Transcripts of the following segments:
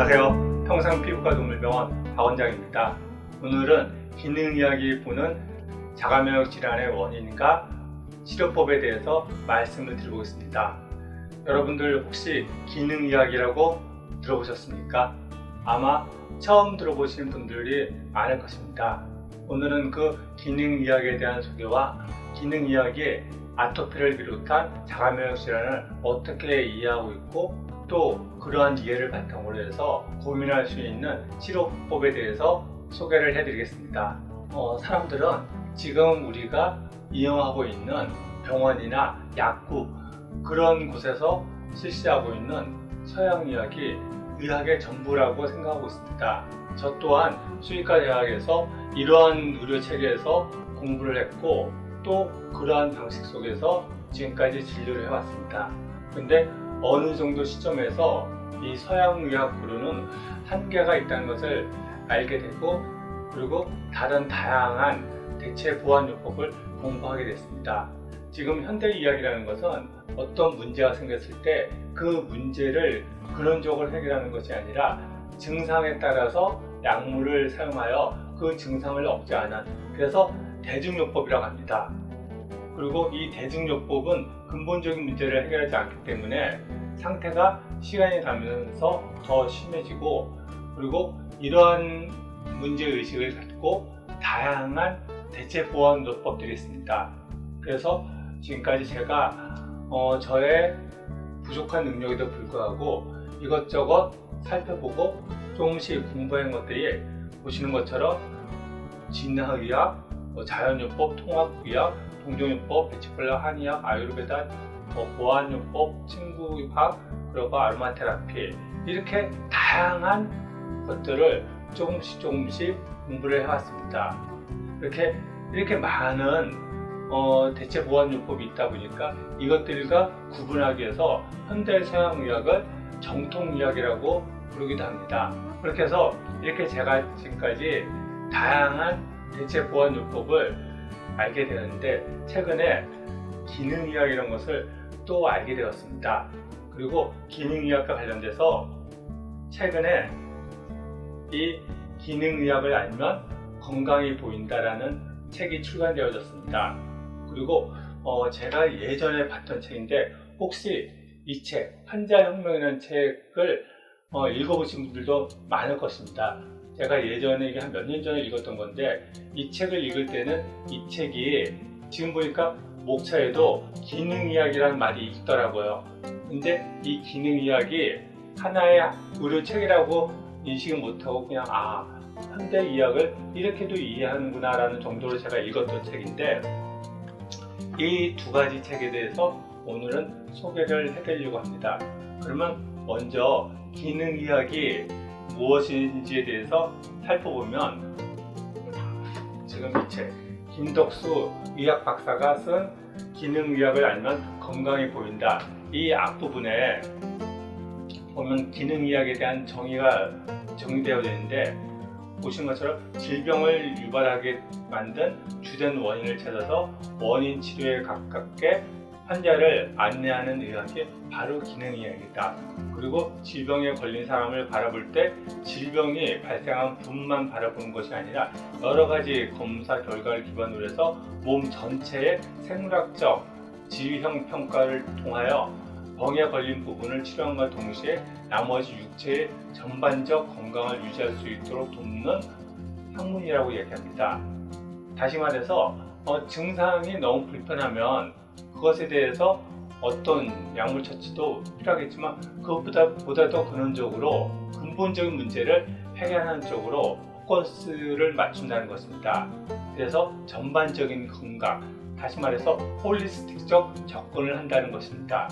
안녕하세요. 평상피부과동물병원 박원장입니다. 오늘은 기능의학이 보는 자가면역 질환의 원인과 치료법에 대해서 말씀을 드려보겠습니다. 여러분들 혹시 기능의학이라고 들어보셨습니까? 아마 처음 들어보시는 분들이 많을 것입니다. 오늘은 그 기능의학에 대한 소개와 기능의학이 아토피를 비롯한 자가면역 질환을 어떻게 이해하고 있고 또 그러한 이해를 바탕으로 해서 고민할 수 있는 치료법에 대해서 소개를 해드리겠습니다. 사람들은 지금 우리가 이용하고 있는 병원이나 약국 그런 곳에서 실시하고 있는 서양의학이 의학의 전부라고 생각하고 있습니다. 저 또한 수의과 대학에서 이러한 의료 체계에서 공부를 했고 또 그러한 방식 속에서 지금까지 진료를 해왔습니다. 근데 어느 정도 시점에서 이 서양의학 부류는 한계가 있다는 것을 알게 되고 그리고 다른 다양한 대체 보완요법을 공부하게 됐습니다. 지금 현대의학이라는 것은 어떤 문제가 생겼을 때 그 문제를 근원적으로 해결하는 것이 아니라 증상에 따라서 약물을 사용하여 그 증상을 억제하는, 그래서 대증요법이라고 합니다. 그리고 이 대증요법은 근본적인 문제를 해결하지 않기 때문에 상태가 시간이 가면서 더 심해지고 그리고 이러한 문제의식을 갖고 다양한 대체 보완요법들이 있습니다. 그래서 지금까지 제가 저의 부족한 능력에도 불구하고 이것저것 살펴보고 조금씩 공부한 것들이 보시는 것처럼 진화의학, 자연요법, 통합의학, 동종요법, 배치콜라, 한의학, 아유르베다, 보완요법, 친구학, 그리고 아로마 테라피, 이렇게 다양한 것들을 조금씩 공부를 해왔습니다. 이렇게 많은 대체 보완요법이 있다 보니까 이것들과 구분하기 위해서 현대 서양의학을 정통의학이라고 부르기도 합니다. 그렇게 해서 이렇게 제가 지금까지 다양한 대체 보완요법을 알게 되었는데 최근에 기능의학이라는 것을 또 알게 되었습니다. 그리고 기능의학과 관련돼서 최근에 이 기능의학을 알면 건강이 보인다라는 책이 출간되어졌습니다. 그리고 제가 예전에 봤던 책인데 혹시 이 책, 환자혁명이라는 책을 읽어보신 분들도 많을 것입니다. 제가 예전에 한 몇 년 전에 읽었던 건데 이 책을 읽을 때는 이 책이 지금 보니까 목차에도 기능의학이라는 말이 있더라고요. 근데 이 기능의학이 하나의 의료책이라고 인식을 못하고 그냥 현대의학을 이렇게도 이해하는구나 라는 정도로 제가 읽었던 책인데 이 두 가지 책에 대해서 오늘은 소개를 해드리려고 합니다. 그러면 먼저 기능의학이 무엇인지에 대해서 살펴보면 지금 이 책, 김덕수 의학 박사가 쓴 기능의학을 알면 건강이 보인다, 이 앞부분에 보면 기능의학에 대한 정의되어 있는데 보신 것처럼 질병을 유발하게 만든 주된 원인을 찾아서 원인 치료에 가깝게 환자를 안내하는 의학이 바로 기능의학이다. 그리고 질병에 걸린 사람을 바라볼 때 질병이 발생한 부분만 바라보는 것이 아니라 여러 가지 검사 결과를 기반으로 해서 몸 전체의 생물학적 지휘형 평가를 통하여 병에 걸린 부분을 치료함과 동시에 나머지 육체의 전반적 건강을 유지할 수 있도록 돕는 학문이라고 얘기합니다. 다시 말해서 증상이 너무 불편하면 그것에 대해서 어떤 약물 처치도 필요하겠지만 그것보다 더 근원적으로 근본적인 문제를 해결하는 쪽으로 포커스를 맞춘다는 것입니다. 그래서 전반적인 건강, 다시 말해서 홀리스틱적 접근을 한다는 것입니다.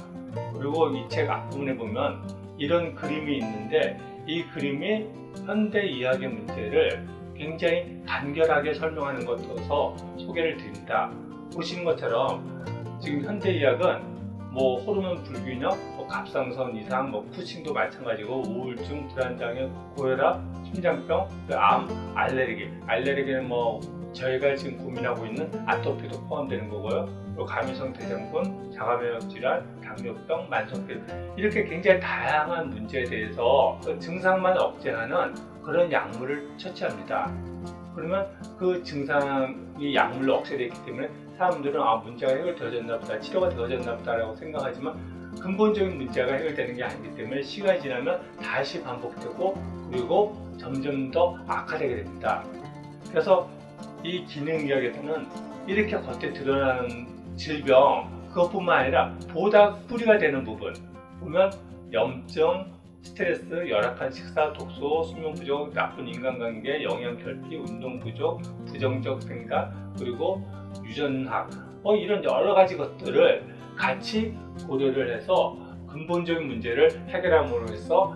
그리고 이 책 앞부분에 보면 이런 그림이 있는데 이 그림이 현대의학의 문제를 굉장히 간결하게 설명하는 것으로서 소개를 드립니다. 보시는 것처럼 지금 현대의학은 호르몬 불균형, 갑상선 이상, 쿠싱도 마찬가지고 우울증, 불안장애, 고혈압, 심장병, 암, 알레르기는 저희가 지금 고민하고 있는 아토피도 포함되는 거고요. 그리고 감염성 대장균, 자가면역 질환, 당뇨병, 만성피 이렇게 굉장히 다양한 문제에 대해서 그 증상만 억제하는 그런 약물을 처치합니다. 그러면 그 증상이 약물로 억제되기 때문에 사람들은 문제가 해결되어졌나 보다, 치료가 되어졌나 보다라고 생각하지만 근본적인 문제가 해결되는 게 아니기 때문에 시간이 지나면 다시 반복되고 그리고 점점 더 악화되게 됩니다. 그래서 이 기능의학에서는 이렇게 겉에 드러나는 질병 그것뿐만 아니라 보다 뿌리가 되는 부분 보면 염증, 스트레스, 열악한 식사, 독소, 수면 부족, 나쁜 인간관계, 영양 결핍, 운동 부족, 부정적 생각 그리고 유전학 이런 여러 가지 것들을 같이 고려를 해서 근본적인 문제를 해결함으로 해서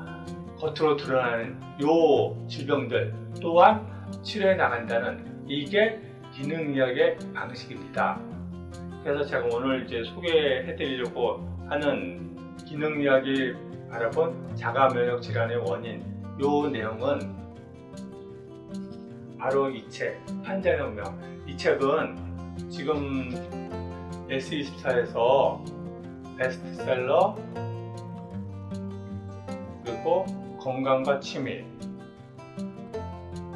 겉으로 드러나는 요 질병들 또한 치료해 나간다는 이게 기능의학의 방식입니다. 그래서 제가 오늘 이제 소개해 드리려고 하는 기능의학이 바라본 자가면역 질환의 원인 요 내용은 바로 이 책 환자혁명. 이 책은 지금 S24에서 베스트셀러 그리고 건강과 취미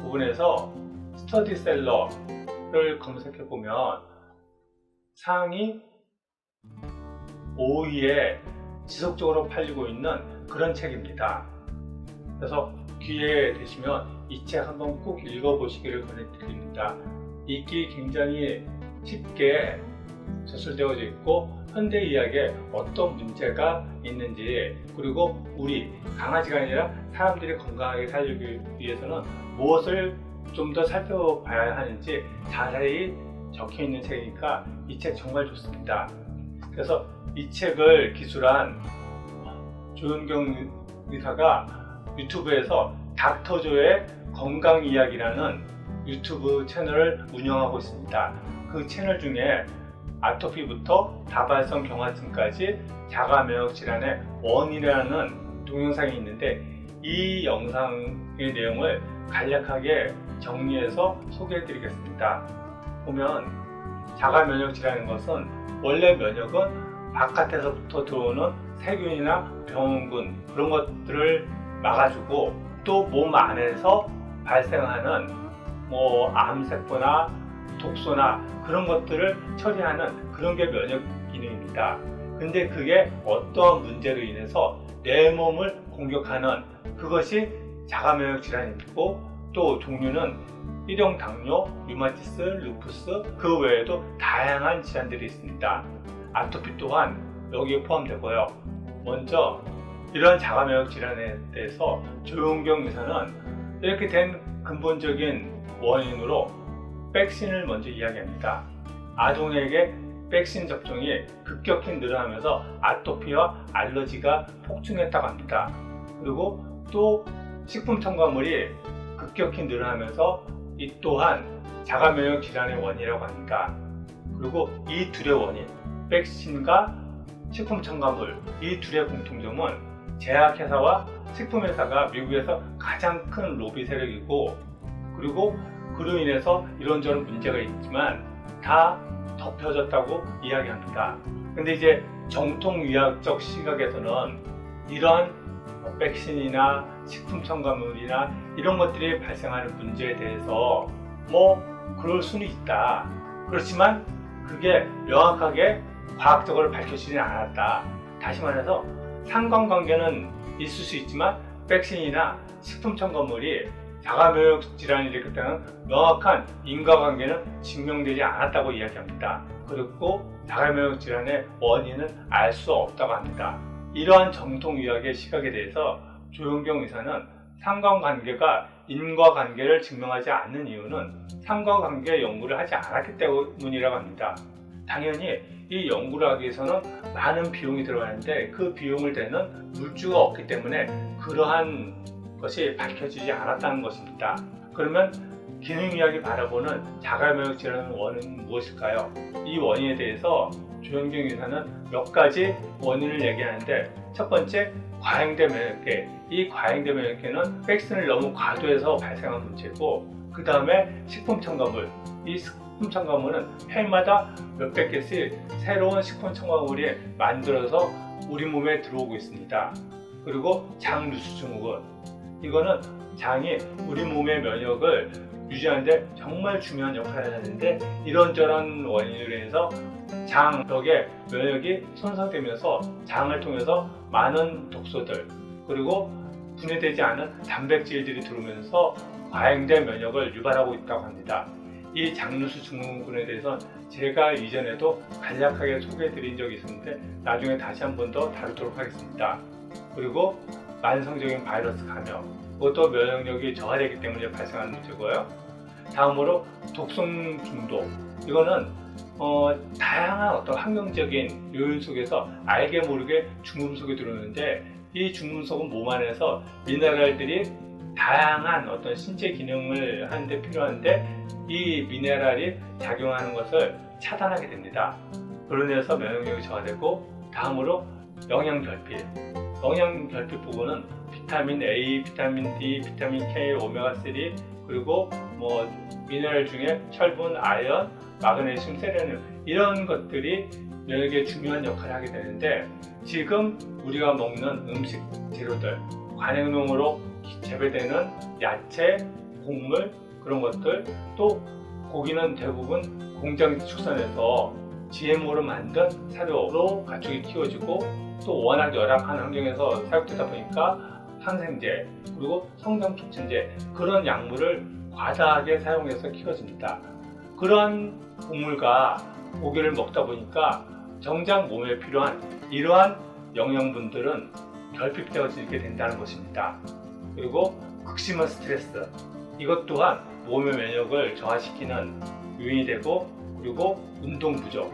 부분에서 스터디셀러를 검색해 보면 상위 5위에 지속적으로 팔리고 있는 그런 책입니다. 그래서 기회 되시면 이 책 한번 꼭 읽어보시기를 권해드립니다. 읽기 굉장히 쉽게 저술되어져 있고 현대의학에 어떤 문제가 있는지 그리고 우리 강아지가 아니라 사람들이 건강하게 살기 위해서는 무엇을 좀 더 살펴봐야 하는지 자세히 적혀 있는 책이니까 이 책 정말 좋습니다. 그래서 이 책을 기술한 조현경 의사가 유튜브에서 닥터조의 건강이야기라는 유튜브 채널을 운영하고 있습니다. 그 채널 중에 아토피부터 다발성 경화증까지 자가면역 질환의 원인이라는 동영상이 있는데 이 영상의 내용을 간략하게 정리해서 소개해 드리겠습니다. 보면 자가면역 질환인 것은 원래 면역은 바깥에서부터 들어오는 세균이나 병원균 그런 것들을 막아주고 또 몸 안에서 발생하는 암세포나 독소나 그런 것들을 처리하는 그런 게 면역 기능입니다. 근데 그게 어떠한 문제로 인해서 내 몸을 공격하는 그것이 자가면역 질환이고 또 종류는 일형 당뇨, 류마티스, 루푸스 그 외에도 다양한 질환들이 있습니다. 아토피 또한 여기에 포함되고요. 먼저 이러한 자가면역 질환에 대해서 조현경 의사는 이렇게 된 근본적인 원인으로 백신을 먼저 이야기합니다. 아동에게 백신 접종이 급격히 늘어나면서 아토피와 알러지가 폭증했다고 합니다. 그리고 또 식품 첨가물이 급격히 늘어나면서 이 또한 자가면역 질환의 원인이라고 합니다. 그리고 이 둘의 원인, 백신과 식품 첨가물 이 둘의 공통점은 제약회사와 식품회사가 미국에서 가장 큰 로비 세력이고 그리고 그로 인해서 이런저런 문제가 있지만 다 덮여졌다고 이야기합니다. 근데 이제 정통의학적 시각에서는 이런 백신이나 식품 첨가물이나 이런 것들이 발생하는 문제에 대해서 그럴 수는 있다. 그렇지만 그게 명확하게 과학적으로 밝혀지지 않았다. 다시 말해서 상관관계는 있을 수 있지만 백신이나 식품 첨가물이 자가면역 질환이 일으켰다는 명확한 인과관계는 증명되지 않았다고 이야기합니다. 그리고 자가면역 질환의 원인은 알 수 없다고 합니다. 이러한 정통의학의 시각에 대해서 조현경 의사는 상관관계가 인과관계를 증명하지 않는 이유는 상관관계 연구를 하지 않았기 때문이라고 합니다. 당연히 이 연구를 하기 위해서는 많은 비용이 들어가는데 그 비용을 대는 물주가 없기 때문에 그러한 것이 밝혀지지 않았다는 것입니다. 그러면 기능의학이 바라보는 자가면역 질환의 원인은 무엇일까요? 이 원인에 대해서 조현경 의사는 몇 가지 원인을 얘기하는데 첫 번째, 과잉된 면역계. 이 과잉된 면역계는 백신을 너무 과도해서 발생한 문제고 그 다음에 식품 첨가물. 이 식품 첨가물은 해마다 몇백 개씩 새로운 식품 첨가물이 만들어서 우리 몸에 들어오고 있습니다. 그리고 장누수 증후군. 이거는 장이 우리 몸의 면역을 유지하는데 정말 중요한 역할을 하는데, 이런저런 원인으로 인해서 장벽의 면역이 손상되면서 장을 통해서 많은 독소들 그리고 분해되지 않은 단백질들이 들어오면서 과잉된 면역을 유발하고 있다고 합니다. 이 장누수 증후군에 대해서는 제가 이전에도 간략하게 소개해 드린 적이 있었는데 나중에 다시 한 번 더 다루도록 하겠습니다. 그리고 만성적인 바이러스 감염, 그것도 면역력이 저하되기 때문에 발생하는 문제고요. 다음으로 독성 중독. 이거는 다양한 어떤 환경적인 요인 속에서 알게 모르게 중금속이 들어오는데, 이 중금속은 몸 안에서 미네랄들이 다양한 어떤 신체 기능을 하는데 필요한데, 이 미네랄이 작용하는 것을 차단하게 됩니다. 그로 인해서 면역력이 저하되고, 다음으로 영양결핍. 영양결핍 부분은 비타민 A, 비타민 D, 비타민 K, 오메가3 그리고 미네랄 중에 철분, 아연, 마그네슘, 세레늄 이런 것들이 면역에 중요한 역할을 하게 되는데, 지금 우리가 먹는 음식 재료들, 관행용으로 재배되는 야채, 곡물 그런 것들, 또 고기는 대부분 공장 축산해서 GMO로 만든 사료로 가축이 키워지고, 또 워낙 열악한 환경에서 사육되다 보니까 항생제 그리고 성장 촉진제 그런 약물을 과다하게 사용해서 키워집니다. 그러한 곡물과 고기를 먹다 보니까 정작 몸에 필요한 이러한 영양분들은 결핍되어지게 된다는 것입니다. 그리고 극심한 스트레스, 이것 또한 몸의 면역을 저하시키는 요인이 되고, 그리고 운동 부족,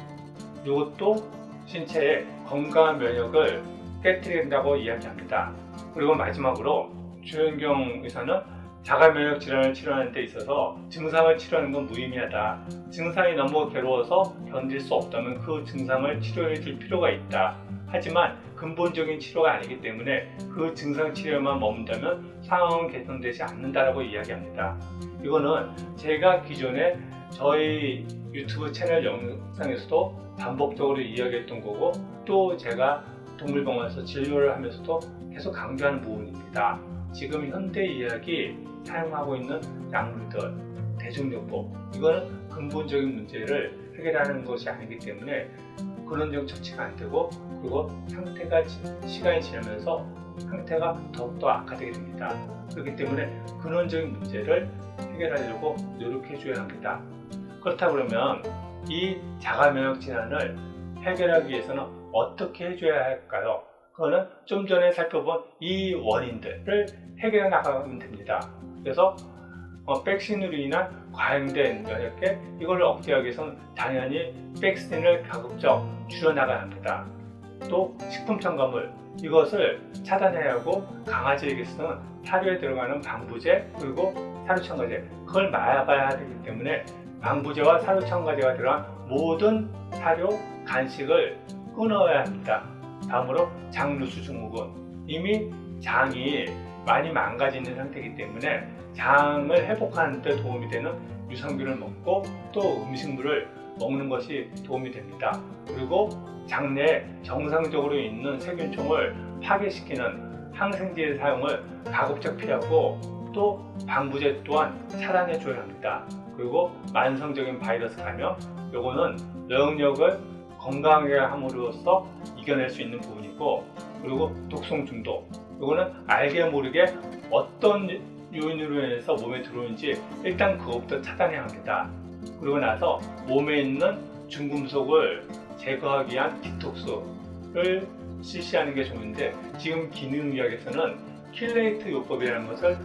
이것도 신체의 건강한 면역을 깨뜨린다고 이야기합니다. 그리고 마지막으로 주현경 의사는 자가 면역 질환을 치료하는 데 있어서 증상을 치료하는 건 무의미하다. 증상이 너무 괴로워서 견딜 수 없다면 그 증상을 치료해 줄 필요가 있다. 하지만 근본적인 치료가 아니기 때문에 그 증상 치료에만 머문다면 상황은 개선되지 않는다라고 이야기합니다. 이거는 제가 기존에 저희 유튜브 채널 영상에서도 반복적으로 이야기했던 거고, 또 제가 동물병원에서 진료를 하면서도 계속 강조하는 부분입니다. 지금 현대의학이 사용하고 있는 약물들, 대중요법, 이거는 근본적인 문제를 해결하는 것이 아니기 때문에 근원적 처치가 안 되고, 그리고 시간이 지나면서 상태가 더욱더 악화되게 됩니다. 그렇기 때문에 근원적인 문제를 해결하려고 노력해 줘야 합니다. 그렇다 그러면 이 자가면역 질환을 해결하기 위해서는 어떻게 해줘야 할까요? 그거는 좀 전에 살펴본 이 원인들을 해결해 나가면 됩니다. 그래서 백신으로 인한 과잉된 면역계, 이걸 억제하기 위해서는 당연히 백신을 가급적 줄여나가야 합니다. 또 식품 첨가물, 이것을 차단해야 하고, 강아지에게서는 사료에 들어가는 방부제 그리고 사료 첨가제, 그걸 막아야 되기 때문에 방부제와 사료 첨가제가 들어간 모든 사료, 간식을 끊어야 합니다. 다음으로 장누수 증후군. 이미 장이 많이 망가져 있는 상태이기 때문에 장을 회복하는 데 도움이 되는 유산균을 먹고, 또 음식물을 먹는 것이 도움이 됩니다. 그리고 장내에 정상적으로 있는 세균총을 파괴시키는 항생제의 사용을 가급적 피하고, 또 방부제 또한 차단해 줘야 합니다. 그리고 만성적인 바이러스 감염, 요거는 면역력을 건강하게 함으로써 이겨낼 수 있는 부분이고, 그리고 독성 중독, 요거는 알게 모르게 어떤 요인으로 인해서 몸에 들어오는지 일단 그것부터 차단해야 합니다. 그러고 나서 몸에 있는 중금속을 제거하기 위한 디톡스를 실시하는 게 좋은데, 지금 기능의학에서는 킬레이트 요법이라는 것을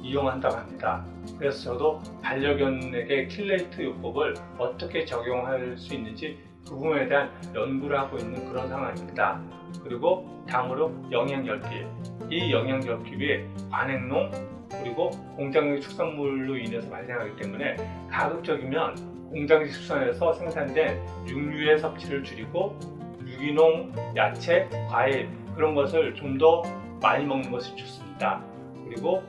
이용한다고 합니다. 그래서 저도 반려견에게 킬레이트 요법을 어떻게 적용할 수 있는지 그 부분에 대한 연구를 하고 있는 그런 상황입니다. 그리고 다음으로 영양결핍. 이 영양결핍이 관행농 그리고 공장식 축산물로 인해서 발생하기 때문에 가급적이면 공장식 축산에서 생산된 육류의 섭취를 줄이고, 유기농, 야채, 과일 그런 것을 좀 더 많이 먹는 것이 좋습니다. 그리고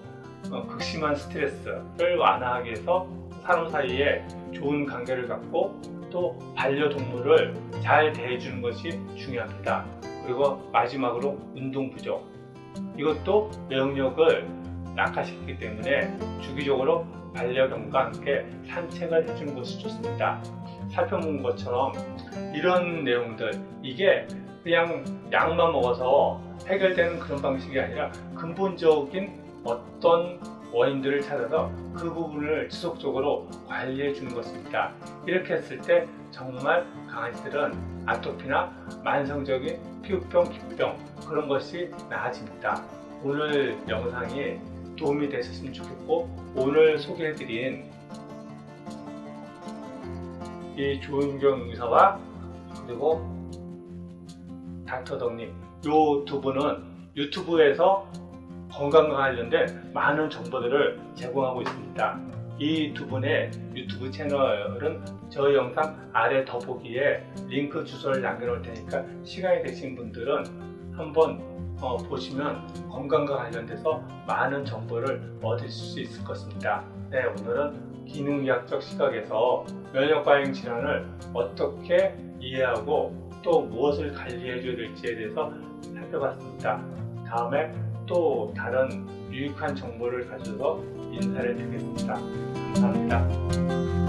극심한 스트레스를 완화하기 위해서 사람 사이에 좋은 관계를 갖고 또 반려동물을 잘 대해주는 것이 중요합니다. 그리고 마지막으로 운동 부족. 이것도 면역력을 낙하시키기 때문에 주기적으로 반려견과 함께 산책을 해주는 것이 좋습니다. 살펴본 것처럼 이런 내용들, 이게 그냥 약만 먹어서 해결되는 그런 방식이 아니라 근본적인 어떤 원인들을 찾아서 그 부분을 지속적으로 관리해 주는 것입니다. 이렇게 했을 때 정말 강아지들은 아토피나 만성적인 피부병, 기병 그런 것이 나아집니다. 오늘 영상이 도움이 되셨으면 좋겠고, 오늘 소개해드린 이 조은경 의사와 그리고 닥터덕님, 요 두 분은 유튜브에서 건강과 관련된 많은 정보들을 제공하고 있습니다. 이 두 분의 유튜브 채널은 저희 영상 아래 더보기에 링크 주소를 남겨놓을 테니까 시간이 되신 분들은 한번 보시면 건강과 관련돼서 많은 정보를 얻을 수 있을 것입니다. 네, 오늘은 기능의학적 시각에서 면역과잉 질환을 어떻게 이해하고 또 무엇을 관리해 줘야 될지에 대해서 살펴봤습니다. 다음에 또 다른 유익한 정보를 가져서 인사를 드리겠습니다. 감사합니다.